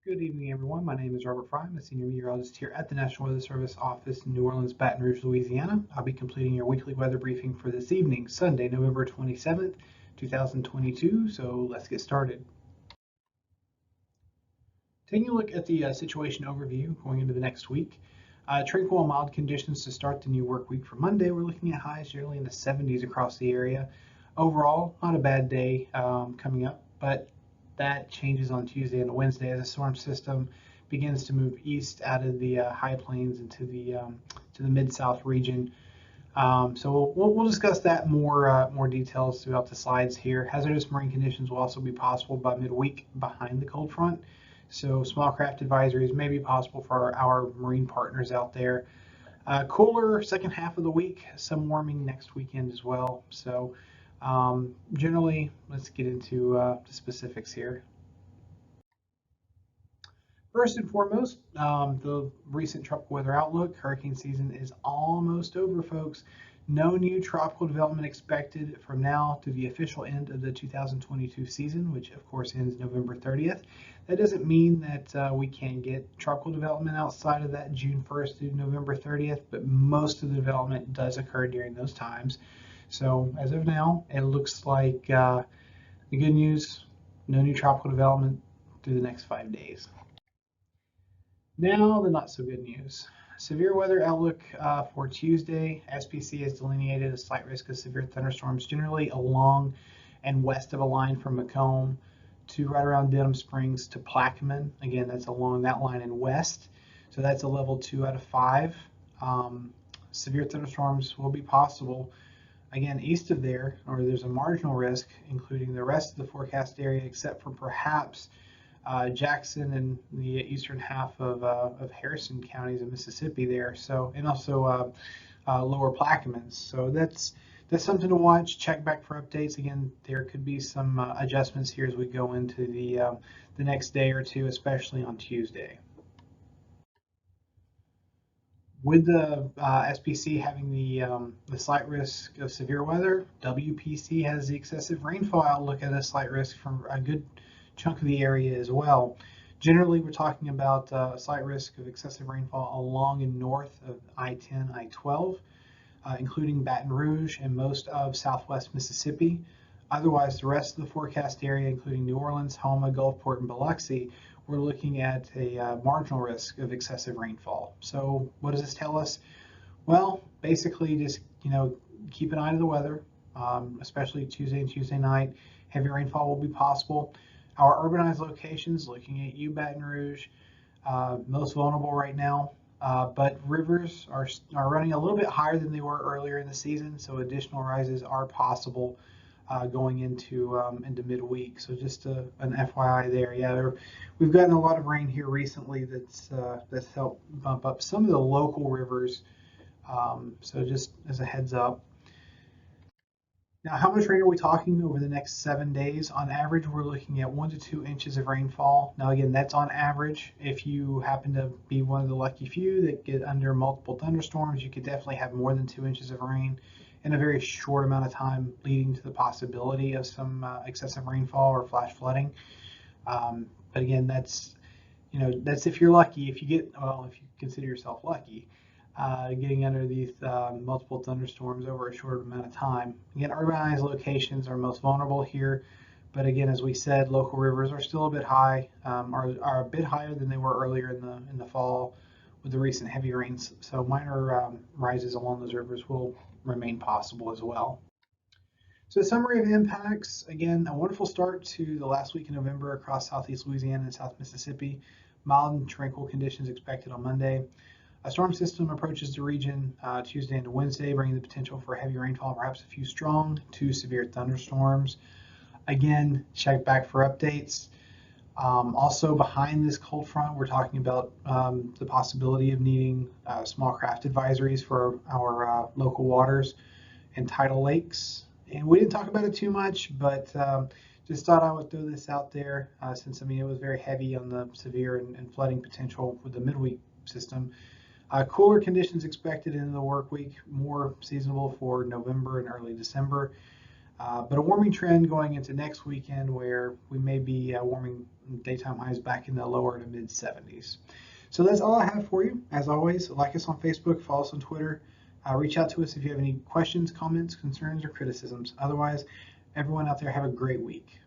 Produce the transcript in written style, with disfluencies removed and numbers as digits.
Good evening, everyone. My name is Robert Fry. I'm a senior meteorologist here at the National Weather Service office in New Orleans, Baton Rouge, Louisiana. I'll be completing your weekly weather briefing for this evening, Sunday, November 27th, 2022. So let's get started. Taking a look at the situation overview going into the next week. Tranquil and mild conditions to start the new work week for Monday. We're looking at highs generally in the 70s across the area. Overall, not a bad day coming up, but that changes on Tuesday and Wednesday as the storm system begins to move east out of the high plains into the to the mid-south region. So we'll discuss that more details throughout the slides here. Hazardous marine conditions will also be possible by midweek behind the cold front. So small craft advisories may be possible for our marine partners out there. Cooler second half of the week, some warming next weekend as well. So generally, let's get into the specifics here. First and foremost, the recent tropical weather outlook. Hurricane season is almost over, folks. No new tropical development expected from now to the official end of the 2022 season, which of course ends November 30th. That doesn't mean that we can't get tropical development outside of that June 1st through November 30th, but most of the development does occur during those times. So as of now, it looks like the good news, no new tropical development through the next 5 days. Now, the not so good news. Severe weather outlook for Tuesday. SPC has delineated a slight risk of severe thunderstorms generally along and west of a line from Macomb to right around Denham Springs to Plaquemine. Again, that's along that line and west. So that's a level 2 out of 5. Severe thunderstorms will be possible. Again, east of there, or there's a marginal risk, including the rest of the forecast area, except for perhaps Jackson and the eastern half of Harrison counties of Mississippi there. So, and also lower Plaquemines. So that's something to watch. Check back for updates. Again, there could be some adjustments here as we go into the next day or two, especially on Tuesday. With the SPC having the slight risk of severe weather, WPC has the excessive rainfall outlook at a slight risk from a good chunk of the area as well. Generally, we're talking about a slight risk of excessive rainfall along and north of I-10, I-12, including Baton Rouge and most of southwest Mississippi. Otherwise, the rest of the forecast area, including New Orleans, Houma, Gulfport, and Biloxi, we're looking at a marginal risk of excessive rainfall. So what does this tell us? Well, basically just, keep an eye to the weather, especially Tuesday and Tuesday night. Heavy rainfall will be possible. Our urbanized locations, looking at you, Baton Rouge, most vulnerable right now, but rivers are running a little bit higher than they were earlier in the season, so additional rises are possible going into midweek. So just an FYI there. Yeah, we've gotten a lot of rain here recently that's helped bump up some of the local rivers. So just as a heads up. Now, how much rain are we talking over the next 7 days? On average, we're looking at 1 to 2 inches of rainfall. Now, again, that's on average. If you happen to be one of the lucky few that get under multiple thunderstorms, you could definitely have more than 2 inches of rain in a very short amount of time, leading to the possibility of some excessive rainfall or flash flooding. But again, that's if you're lucky. If you consider yourself lucky. Getting under these multiple thunderstorms over a short amount of time. Again, urbanized locations are most vulnerable here, but again, as we said, local rivers are still a bit high, are a bit higher than they were earlier in the fall with the recent heavy rains. So minor rises along those rivers will remain possible as well. So a summary of impacts. Again, a wonderful start to the last week in November across southeast Louisiana and South Mississippi. Mild and tranquil conditions expected on Monday. A storm system approaches the region Tuesday into Wednesday, bringing the potential for heavy rainfall, perhaps a few strong to severe thunderstorms. Again, check back for updates. Also, behind this cold front, we're talking about the possibility of needing small craft advisories for our local waters and tidal lakes. And we didn't talk about it too much, but just thought I would throw this out there since, it was very heavy on the severe and flooding potential with the midweek system. Cooler conditions expected in the work week, more seasonable for November and early December. But a warming trend going into next weekend where we may be warming daytime highs back in the lower to mid 70s. So that's all I have for you. As always, like us on Facebook, follow us on Twitter. Reach out to us if you have any questions, comments, concerns, or criticisms. Otherwise, everyone out there have a great week.